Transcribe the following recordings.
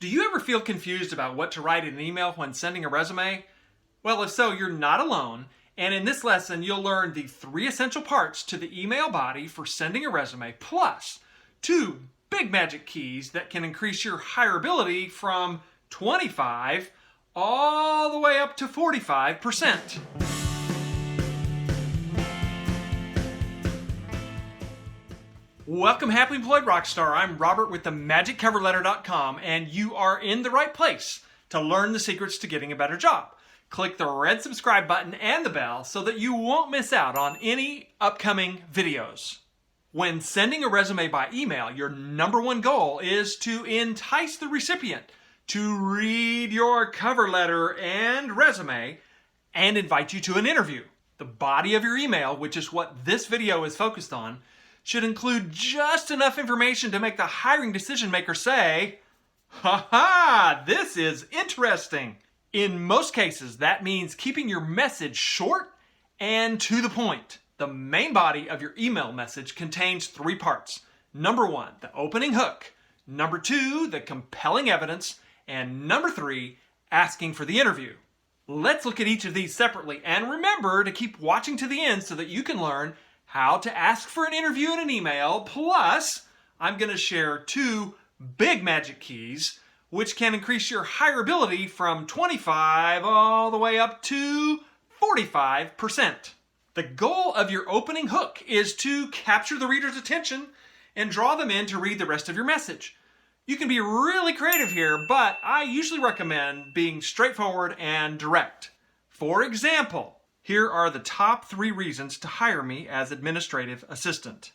Do you ever feel confused about what to write in an email when sending a resume? Well, if so, you're not alone. And in this lesson, you'll learn the 3 essential parts to the email body for sending a resume, plus 2 big magic keys that can increase your hireability from 25 all the way up to 45%. Welcome, Happily Employed Rockstar. I'm Robert with themagiccoverletter.com, and you are in the right place to learn the secrets to getting a better job. Click the red subscribe button and the bell so that you won't miss out on any upcoming videos. When sending a resume by email, your number one goal is to entice the recipient to read your cover letter and resume and invite you to an interview. The body of your email, which is what this video is focused on, should include just enough information to make the hiring decision maker say, "Ha ha, this is interesting." In most cases, that means keeping your message short and to the point. The main body of your email message contains 3 parts. Number 1, the opening hook. Number 2, the compelling evidence. And number 3, asking for the interview. Let's look at each of these separately, and remember to keep watching to the end so that you can learn how to ask for an interview in an email. Plus, I'm going to share 2 big magic keys which can increase your hireability from 25 all the way up to 45%. The goal of your opening hook is to capture the reader's attention and draw them in to read the rest of your message. You can be really creative here, but I usually recommend being straightforward and direct. For example, here are the top 3 reasons to hire me as administrative assistant.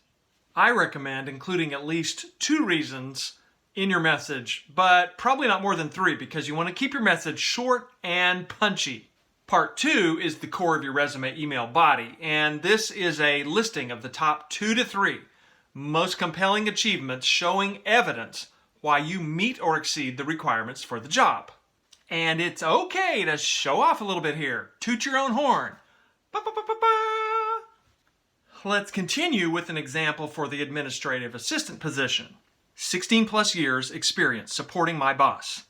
I recommend including at least 2 reasons in your message, but probably not more than 3 because you want to keep your message short and punchy. Part 2 is the core of your resume email body, and this is a listing of the top 2 to 3 most compelling achievements showing evidence why you meet or exceed the requirements for the job. And it's okay to show off a little bit here. Toot your own horn. Ba-ba-ba-ba-ba. Let's continue with an example for the administrative assistant position. 16 plus years experience supporting my boss.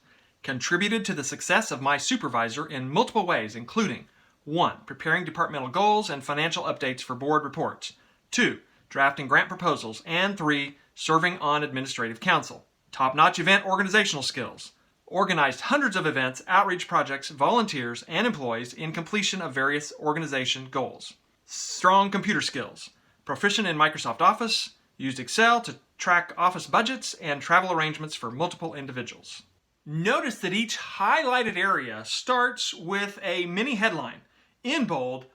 Contributed to the success of my supervisor in multiple ways, including 1. Preparing departmental goals and financial updates for board reports. 2. Drafting grant proposals. And 3. Serving on administrative council. Top-notch event organizational skills. Organized hundreds of events, outreach projects, volunteers, and employees in completion of various organization goals. Strong computer skills. Proficient in Microsoft Office. Used Excel to track office budgets and travel arrangements for multiple individuals. Notice that each highlighted area starts with a mini headline in bold,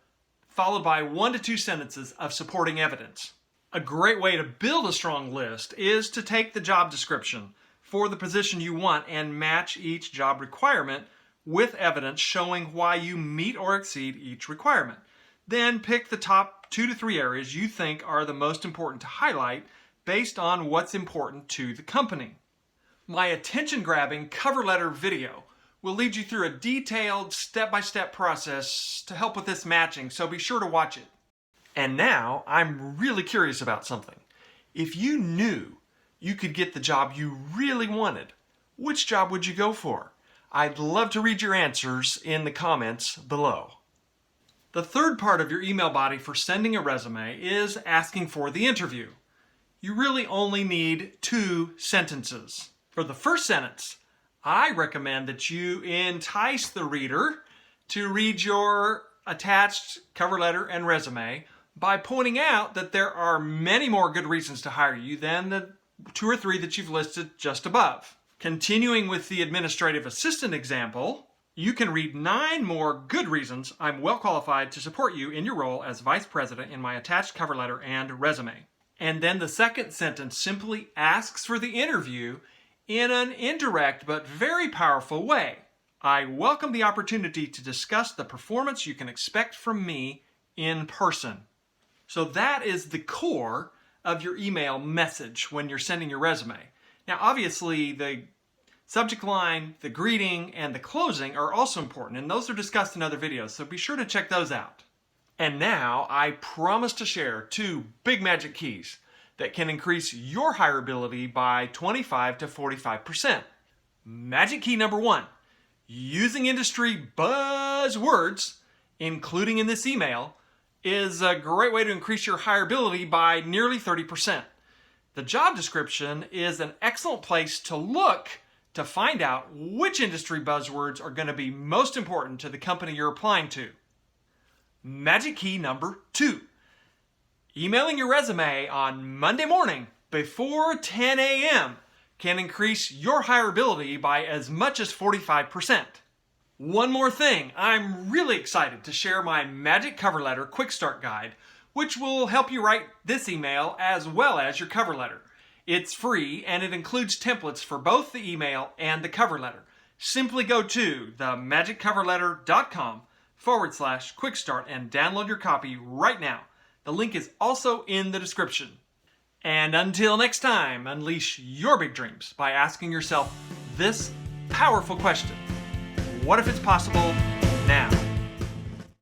followed by 1 to 2 sentences of supporting evidence. A great way to build a strong list is to take the job description for the position you want and match each job requirement with evidence showing why you meet or exceed each requirement. Then pick the top 2 to 3 areas you think are the most important to highlight based on what's important to the company. My attention-grabbing cover letter video will lead you through a detailed step-by-step process to help with this matching, so be sure to watch it. And now, I'm really curious about something. If you knew you could get the job you really wanted, which job would you go for? I'd love to read your answers in the comments below. The third part of your email body for sending a resume is asking for the interview. You really only need 2 sentences. For the first sentence, I recommend that you entice the reader to read your attached cover letter and resume by pointing out that there are many more good reasons to hire you than the 2 or 3 that you've listed just above. Continuing with the administrative assistant example, you can read 9 more good reasons I'm well qualified to support you in your role as vice president in my attached cover letter and resume. And then the second sentence simply asks for the interview in an indirect but very powerful way. I welcome the opportunity to discuss the performance you can expect from me in person. So that is the core of your email message when you're sending your resume. Now, obviously, the subject line, the greeting, and the closing are also important, and those are discussed in other videos, so be sure to check those out. And now, I promise to share 2 big magic keys that can increase your hireability by 25 to 45%. Magic key number 1. Using industry buzzwords, including in this email, is a great way to increase your hireability by nearly 30%. The job description is an excellent place to look to find out which industry buzzwords are going to be most important to the company you're applying to. Magic key number 2. Emailing your resume on Monday morning before 10 a.m. can increase your hireability by as much as 45%. One more thing, I'm really excited to share my Magic Cover Letter Quick Start Guide, which will help you write this email as well as your cover letter. It's free and it includes templates for both the email and the cover letter. Simply go to themagiccoverletter.com/quickstart and download your copy right now. The link is also in the description. And until next time, unleash your big dreams by asking yourself this powerful question: what if it's possible now?